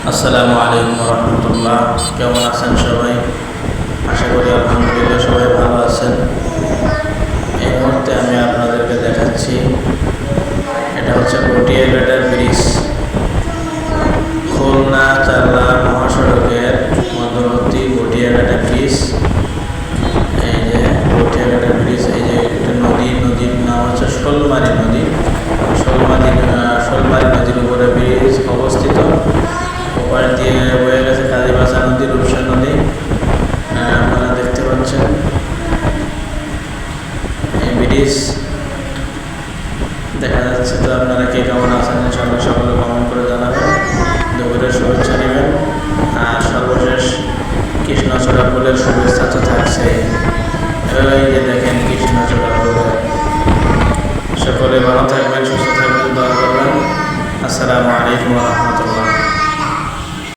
আসসালামু আলাইকুম রহমতুল্লাহ। কেমন আছেন সবাই? আশা করি আলহামদুলিল্লাহ সবাই ভালো আছেন। এই মুহূর্তে আমি আপনাদেরকে দেখাচ্ছি, এটা হচ্ছে পটিয়াঘাটার ব্রিজ। খুলনা চাল্লা মহাসড়কের মধ্যবর্তী পটিয়াঘাটা ব্রিজ। এই যে পটিয়াঘাটা ব্রিজ, এই যে একটা নদীর নাম হচ্ছে শোলমারী নদী। শোলমারী নদীর উপরে ব্রিজ অবস্থিত। ওপার দিয়ে বয়ে গেছে কালীবাসা নদী, রূপসা নদী। আপনারা দেখতে পাচ্ছেন এই ব্রিজ দেখা যাচ্ছে। তো আপনারা কে কেমন আছেন ইনশাআল্লাহ সকলে কমেন্ট করে জানাবেন। দুপুরের শুভেচ্ছা।